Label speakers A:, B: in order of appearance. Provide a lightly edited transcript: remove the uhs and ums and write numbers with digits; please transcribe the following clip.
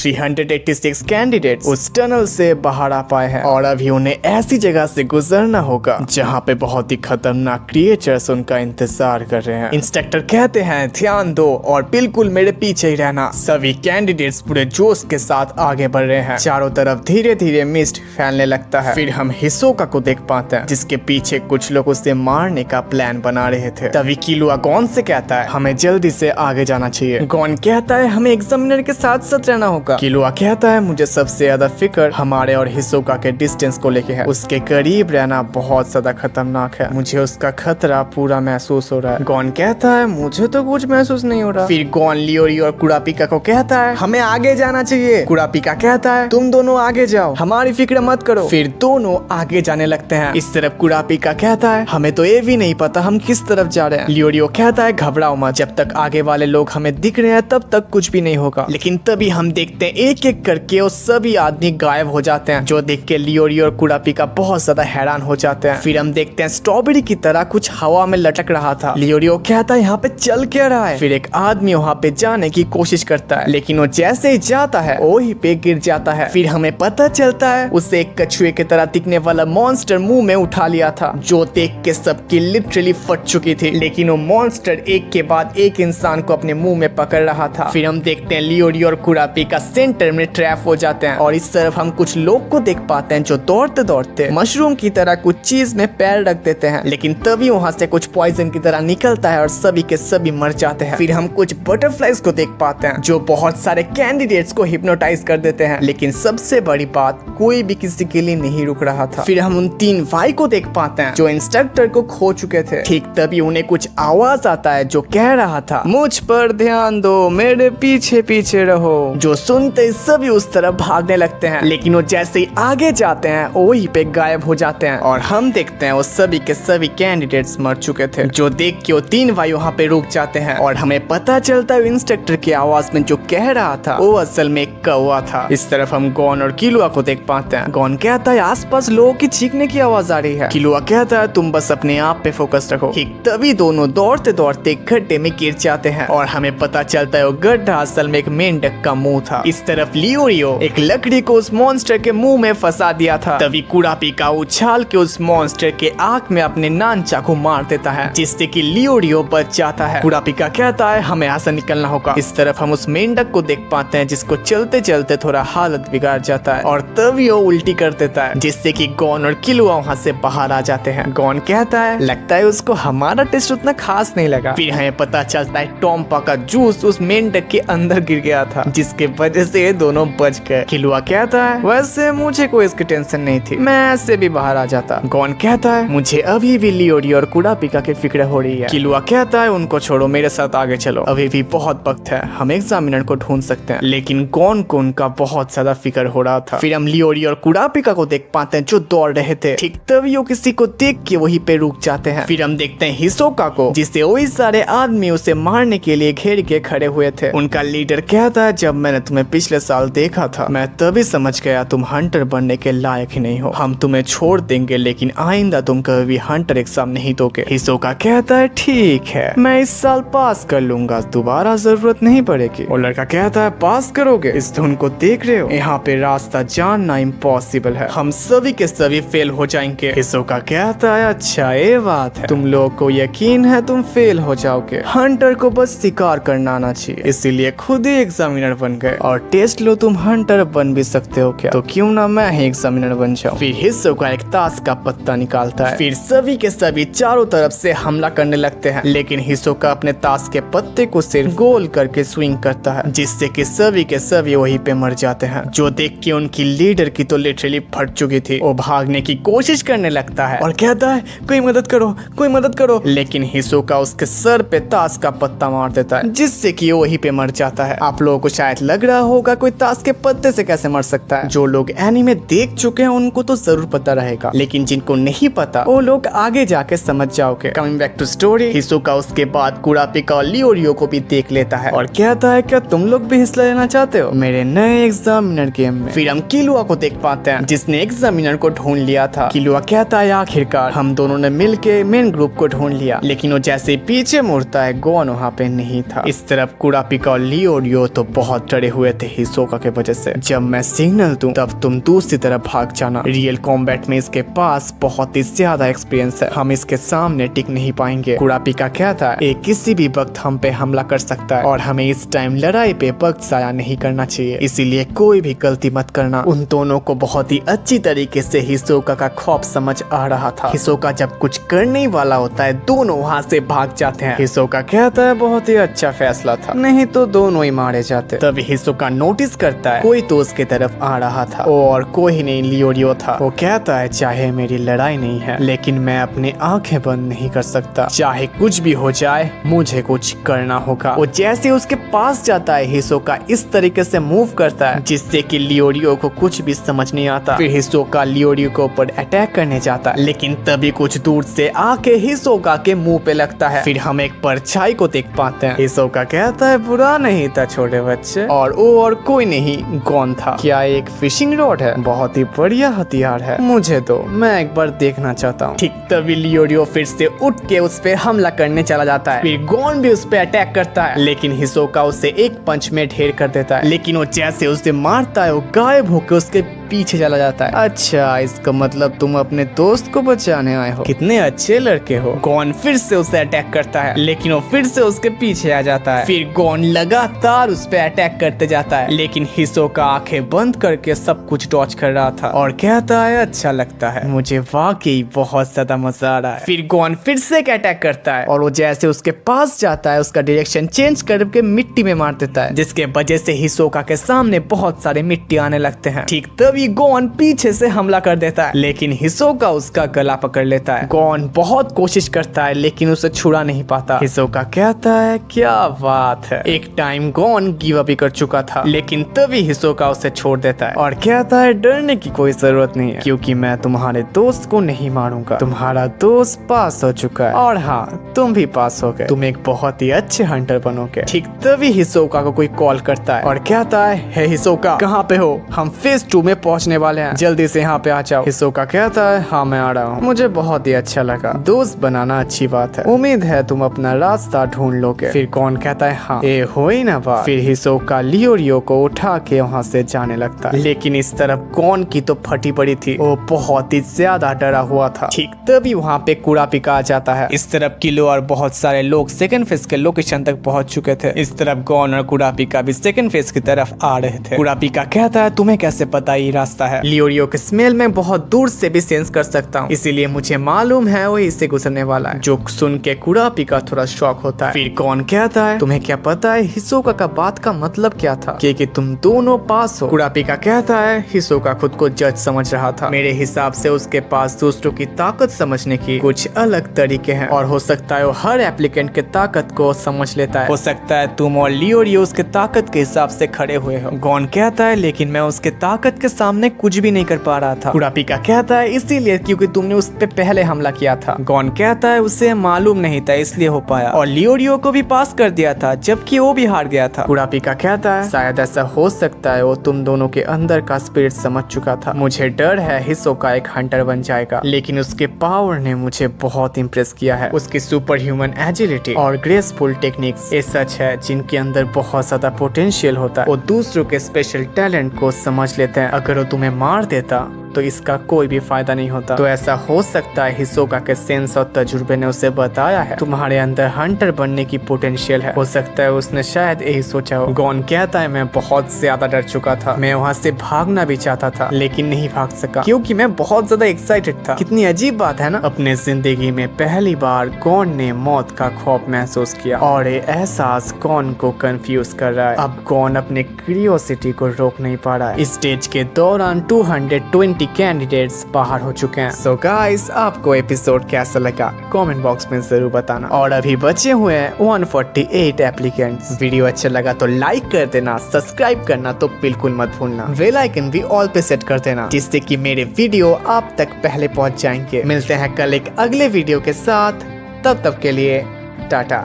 A: 386 candidate उस tunnel से बाहर आ पाए हैं और अभी उन्हें ऐसी जगह से गुजरना होगा जहां पे बहुत ही खतरनाक क्रिएचर्स उनका इंतजार कर रहे हैं। इंस्ट्रक्टर कहते हैं ध्यान दो और बिल्कुल मेरे पीछे ही रहना। सभी कैंडिडेट्स पूरे जोश के साथ आगे बढ़ रहे हैं। चारों तरफ धीरे धीरे मिस्ट फैलने लगता है। फिर हम हिसोका को देख पाते हैं जिसके पीछे कुछ लोग उसे मारने का प्लान बना रहे थे। तभी किलुआ गॉन से कहता है हमें जल्दी से आगे जाना चाहिए। गॉन कहता है हमें एग्जामिनर के साथ साथ रहना होगा। किलुआ कहता है मुझे सबसे ज्यादा फिक्र हमारे और हिसोका के डिस्टेंस को लेके है। उसके करीब रहना बहुत ज्यादा खतरनाक है। मुझे उसका खतरा पूरा महसूस हो रहा है। गॉन कहता है मुझे तो कुछ महसूस नहीं हो रहा। फिर गॉन लियोरी और कुरापिका को कहता है हमें आगे जाना चाहिए। कुरापिका कहता है तुम दोनों आगे जाओ, हमारी फिक्र मत करो। फिर दोनों आगे जाने लगते हैं। इस तरफ कुरापिका कहता है हमें तो ये भी नहीं पता हम किस तरफ जा रहे हैं। लियोरियो कहता है घबराओ मत, जब तक आगे वाले लोग हमें दिख रहे हैं तब तक कुछ भी नहीं होगा। लेकिन तभी हम देखते हैं एक एक करके वो सभी आदमी गायब हो जाते हैं, जो देख के लियोरियो और कुरापिका बहुत ज्यादा हैरान हो जाते हैं। फिर हम देखते हैं स्ट्रॉबेरी की तरह कुछ हवा में लटक रहा था। लियोरियो कहता है यहाँ पे चल क्या रहा है। फिर एक आदमी वहाँ पे जाने की कोशिश करता है लेकिन वो जैसे ही जाता है वही पे गिर जाता है। फिर हमें पता चलता है उसे एक कछुए की तरह दिखने वाला मॉन्स्टर मुंह में उठा लिया था, जो देख के सबकी लिटरली फट चुकी थी। लेकिन वो मॉन्स्टर एक के बाद एक इंसान को अपने मुंह में पकड़ रहा था। फिर हम देखते हैं लियोरी और कुरापिका सेंटर में ट्रैप हो जाते हैं और इस तरफ हम कुछ लोग को देख पाते हैं जो दौड़ते दौड़ते मशरूम की तरह कुछ चीज में पैर रख देते हैं। लेकिन तभी वहाँ से कुछ पॉइजन की तरह निकलता है और सभी के सभी मर जाते हैं। फिर हम कुछ बटरफ्लाइज को देख पाते हैं जो बहुत सारे कैंडिडेट्स को हिप्नोटाइज कर देते हैं। लेकिन सबसे बड़ी बात कोई भी किसी के लिए नहीं रुक रहा था। फिर हम उन 3 भाई को देख पाते हैं जो इंस्ट्रक्टर को खो चुके थे। ठीक तभी उन्हें कुछ आवाज आता है जो कह रहा था मुझ पर ध्यान दो, मेरे पीछे पीछे रहो। जो सुनते ही सभी उस तरफ भागने लगते हैं। लेकिन वो जैसे ही आगे जाते हैं वही पे गायब हो जाते हैं और हम देखते हैं वो सभी के सभी कैंडिडेट्स मर चुके थे। जो देख के वो 3 भाई वहाँ पे रुक जाते हैं और हमें पता चलता है इंस्ट्रक्टर की आवाज में जो कह रहा था वो असल में एक कौवा था। इस तरफ हम गॉन और किलुआ को देख पाते हैं। गॉन कहता है आसपास लोगों की चीखने की आवाज आ रही है। किलुआ कहता है तुम बस अपने आप पे फोकस रखो। ठीक तभी दोनों दौड़ते दौड़ते गड्ढे में गिर जाते हैं और हमें पता चलता है वो गड्ढा असल में एक मेंढक का मुंह था। इस तरफ लियोरियो एक लकड़ी को उस मॉन्स्टर के मुंह में फंसा दिया था। तभी कुरापिका उछाल के उस मॉन्स्टर के आंख में अपने नानचा को मार देता है जिससे कि लियोरियो बच जाता है। कुरापिका कहता है हमें यहाँ से निकलना होगा। इस तरफ हम उस मेंढक को देख पाते हैं जिसको चलते चलते थोड़ा हालत बिगाड़ जाता है और तभी वो उल्टी कर देता है जिससे कि गॉन और किलुआ वहाँ से बाहर आ जाते हैं। गॉन कहता है लगता है उसको हमारा टेस्ट उतना खास नहीं लगा। फिर हमें पता चलता है टॉम्पा का जूस उस मेंढक के अंदर गिर गया था जिसके वजह से ये दोनों बच गए। किलुआ कहता है वैसे मुझे कोई इसकी टेंशन नहीं थी, मैं ऐसे भी बाहर आ जाता। गॉन कहता है मुझे अभी भी लियोरी और कुरापिका की फिक्र हो रही है। किलुआ कहता है उनको छोड़ो, मेरे साथ आगे चलो, अभी भी बहुत वक्त है, हम एग्जामिनर को ढूंढ सकते हैं। लेकिन गॉन को उनका बहुत ज्यादा फिक्र हो रहा था। फिर हम लियोरी और कुरापिका को देख पाते हैं जो दौड़ रहे थे। ठीक तभी वो किसी को देख के वहीं पे रुक जाते हैं। फिर हम देखते हैं हिसोका को जिसे वही सारे आदमी उसे मारने के लिए घेर के खड़े हुए थे। उनका लीडर कहता है जब मैंने तुम्हें पिछले साल देखा था मैं तभी समझ गया तुम हंटर बनने के लायक ही नहीं हो। हम तुम्हें छोड़ देंगे लेकिन आइंदा तुम कभी भी हंटर एग्जाम नहीं दोगे। हिसोका कहता है ठीक है, मैं इस साल पास कर लूंगा, दोबारा जरूरत नहीं पड़ेगी। वो लड़का कहता है पास करोगे? इस धुन को देख रहे हो, यहाँ पे रास्ता जानना इम्पॉसिबल है, हम सभी के सभी फेल हो जाएंगे। हिसोका कहता है अच्छा ये बात है, तुम लोग को यकीन है तुम फेल हो जाओगे, हंटर को बस शिकार करना आना चाहिए, इसीलिए खुद ही एग्जामिनर बन गए और टेस्ट लो तुम हंटर बन भी सकते हो क्या, तो क्यों ना मैं ही एग्जामिनर बन जाऊं। फिर हिसोका एक ताश का पत्ता निकालता है। फिर सभी के सभी चारों तरफ से हमला करने लगते हैं लेकिन हिसोका अपने ताश के पत्ते को सिर्फ गोल करके स्विंग करता है जिससे कि सभी के सभी वहीं पे मर जाते हैं। जो देख के उनकी लीडर की तो लिटरली फट चुकी थी। वो भागने की कोशिश करने लगता है और कहता है कोई मदद करो, कोई मदद करो। लेकिन हिसोका उसके सर पे ताश का पत्ता मार देता है जिससे कि वो वहीं पे मर जाता है। आप लोगों को शायद लग रहा होगा कोई ताश के पत्ते से कैसे मर सकता है। जो लोग एनीमे देख चुके हैं उनको तो जरूर पता रहेगा, लेकिन जिनको नहीं पता वो लोग आगे जाके समझ जाओगे। कमिंग बैक टू स्टोरी, हिसोका उसके बाद कुरापिका और लियोरियो को भी देख लेता है और कहता है क्या तुम लोग भी हिस्सा लेना चाहते हो मेरे नए एग्जामिनर गेम में। फिर हम किलुआ को देख पाते हैं जिसने एग्जामिनर को ढूंढ लिया था। किलुआ कहता है आखिरकार हम दोनों ने मिलके मेन ग्रुप को ढूंढ लिया, लेकिन वो जैसे पीछे मुड़ता है गॉन वहाँ पे नहीं था। इस तरफ कुरापिका और लियोरियो तो बहुत डरे हुए हुए थे हिसोका के वजह से। जब मैं सिग्नल दूं तब तुम दूसरी तरफ भाग जाना। रियल कॉम्बैट में इसके पास बहुत ही ज्यादा एक्सपीरियंस है, हम इसके सामने टिक नहीं पाएंगे। कुरापिका कहता है ये किसी भी वक्त हम पे हमला कर सकता है और हमें इस टाइम लड़ाई पे वक्त जाया नहीं करना चाहिए, इसीलिए कोई भी गलती मत करना। उन दोनों को बहुत ही अच्छी तरीके से हिसोका का खौफ समझ आ रहा था। हिसोका जब कुछ करने वाला होता है दोनों वहाँ से भाग जाते हैं। हिसोका कहता है बहुत ही अच्छा फैसला था, नहीं तो दोनों ही मारे जाते। तभी हिसोका नोटिस करता है कोई तो उसके तरफ आ रहा था और कोई नहीं लियोरियो था। वो कहता है चाहे मेरी लड़ाई नहीं है लेकिन मैं अपनी आंखें बंद नहीं कर सकता, चाहे कुछ भी हो जाए मुझे कुछ करना होगा। वो जैसे उसके पास जाता है हिसोका इस तरीके से मूव करता है जिससे कि लियोरियो को कुछ भी समझ नहीं आता। फिर हिसोका लियोरियो के ऊपर अटैक करने जाता है लेकिन तभी कुछ दूर से आके हिसोका के मुंह पे लगता है। फिर हम एक परछाई को देख पाते हैं। हिसोका कहता है बुरा नहीं था छोटे बच्चे, और वो और कोई नहीं गॉन था। क्या एक फिशिंग रॉड है? बहुत ही बढ़िया हथियार है, मुझे दो, मैं एक बार देखना चाहता हूँ। ठीक तभी लियोरियो फिर से उठ के उस पे हमला करने चला जाता है। फिर गॉन भी उस पे अटैक करता है लेकिन हिसोका उसे एक पंच में ढेर कर देता है। लेकिन वो जैसे उसे मारता है वो गायब होकर उसके पीछे चला जाता है। अच्छा, इसका मतलब तुम अपने दोस्त को बचाने आए हो, कितने अच्छे लड़के हो। गॉन फिर से उसे अटैक करता है लेकिन वो फिर से उसके पीछे आ जाता है। फिर गॉन लगातार उस पे अटैक करते जाता है लेकिन हिसोका आंखें बंद करके सब कुछ डॉच कर रहा था और कहता है अच्छा लगता है, मुझे वाकई बहुत ज्यादा मजा आ रहा है। फिर गॉन फिर से एक अटैक करता है और वो जैसे उसके पास जाता है उसका डायरेक्शन चेंज करके मिट्टी में मार देता है जिसके वजह से हिसोका के सामने बहुत सारे मिट्टी आने लगते हैं। ठीक तभी गॉन पीछे से हमला कर देता है लेकिन हिसोका उसका गला पकड़ लेता है। गॉन बहुत कोशिश करता है लेकिन उसे छुड़ा नहीं पाता। हिसोका कहता है क्या बात है। एक टाइम गॉन गिव अप कर चुका था लेकिन तभी हिसोका उसे छोड़ देता है और कहता है डरने की कोई जरूरत नहीं है क्योंकि मैं तुम्हारे दोस्त को नहीं मारूंगा, तुम्हारा दोस्त पास हो चुका है और हाँ तुम भी पास हो गए, तुम एक बहुत ही अच्छे हंटर बनोगे। ठीक तभी हिसोका को कोई कॉल करता है और कहता है हे हिसोका कहाँ पे हो, हम फेज 2 में पहुंचने वाले हैं, जल्दी से यहाँ पे आ जाओ। हिसोका कहता है हाँ मैं आ रहा हूँ, मुझे बहुत ही अच्छा लगा, दोस्त बनाना अच्छी बात है, उम्मीद है तुम अपना रास्ता ढूंढ लोगे। फिर कौन कहता है हाँ ये हो ही ना बात। फिर हिसोका लियोरियो को उठा के वहाँ से जाने लगता है लेकिन इस तरफ कौन की तो फटी पड़ी थी, वो बहुत ही ज्यादा डरा हुआ था। ठीक तभी वहाँ पे कुरापिका आ जाता है। इस तरफ किलो और बहुत सारे लोग सेकंड फेज के लोकेशन तक पहुँच चुके थे। इस तरफ गॉन और कुरापिका भी सेकंड फेज की तरफ आ रहे थे। कुरापिका कहता है तुम्हें कैसे पता ये रास्ता है? लियोरियो के स्मेल में बहुत दूर से भी सेंस कर सकता हूँ, इसीलिए मुझे मालूम है वो इससे गुजरने वाला है। जो सुन के कुरापिका थोड़ा शॉक होता है। फिर कौन कहता है तुम्हें क्या पता है हिसोका का बात का मतलब क्या था कि तुम दोनों पास हो? कुरापिका कहता है हिसोका खुद को जज समझ रहा था, मेरे हिसाब से उसके पास दूसरों की ताकत समझने की कुछ अलग तरीके हैं और हो सकता है वो हर एप्लीकेंट के ताकत को समझ लेता है। हो सकता है तुम और लियोरियो उसके ताकत के हिसाब से खड़े हुए हो। गॉन कहता है लेकिन मैं उसके ताकत के सामने कुछ भी नहीं कर पा रहा था। कुरापिका कहता है इसीलिए क्योंकि तुमने उस पे पहले हमला किया था। गॉन कहता है उसे मालूम नहीं था इसलिए हो पाया और लियोरियो को भी पास कर दिया था जबकि वो भी हार गया था। कुरापिका कहता है शायद ऐसा हो सकता है वो तुम दोनों के अंदर का स्पिरिट समझ चुका था। मुझे डर है हिसोका एक हंटर बन जाएगा लेकिन उसके पावर ने मुझे बहुत इम्प्रेस किया है। उसकी सुपर ह्यूमन एजिलिटी और ग्रेसफुल टेक्निक्स ये सच है जिनके अंदर बहुत ज्यादा पोटेंशियल होता है। वो दूसरों के स्पेशल टैलेंट को समझ लेते हैं। अगर वो तुम्हें मार देता तो इसका कोई भी फायदा नहीं होता। तो ऐसा हो सकता है हिसोका के सेंस और तजुर्बे ने उसे बताया है तुम्हारे अंदर हंटर बनने की पोटेंशियल है। हो सकता है उसने शायद यही सोचा हो। गॉन कहता है मैं बहुत ज्यादा डर चुका था, मैं वहाँ से भागना भी चाहता था लेकिन नहीं भाग सका क्योंकि मैं बहुत ज्यादा एक्साइटेड था। कितनी अजीब बात है ना, अपने जिंदगी में पहली बार गॉन ने मौत का खौफ महसूस किया और ये एहसास गॉन को कंफ्यूज कर रहा है। अब गॉन अपने क्यूरियोसिटी को रोक नहीं पा रहा है। इस स्टेज के दौरान 220 कैंडिडेट्स बाहर हो चुके हैं। सो गाइस आपको एपिसोड कैसा लगा कमेंट बॉक्स में जरूर बताना और अभी बचे हुए हैं 148 एप्लीकेंट्स। वीडियो अच्छा लगा तो लाइक कर देना, सब्सक्राइब करना तो बिल्कुल मत भूलना, बेल आइकन भी ऑल पे सेट कर देना जिससे कि मेरे वीडियो आप तक पहले पहुंच जाएंगे। मिलते हैं कल एक अगले वीडियो के साथ, तब तक के लिए टाटा।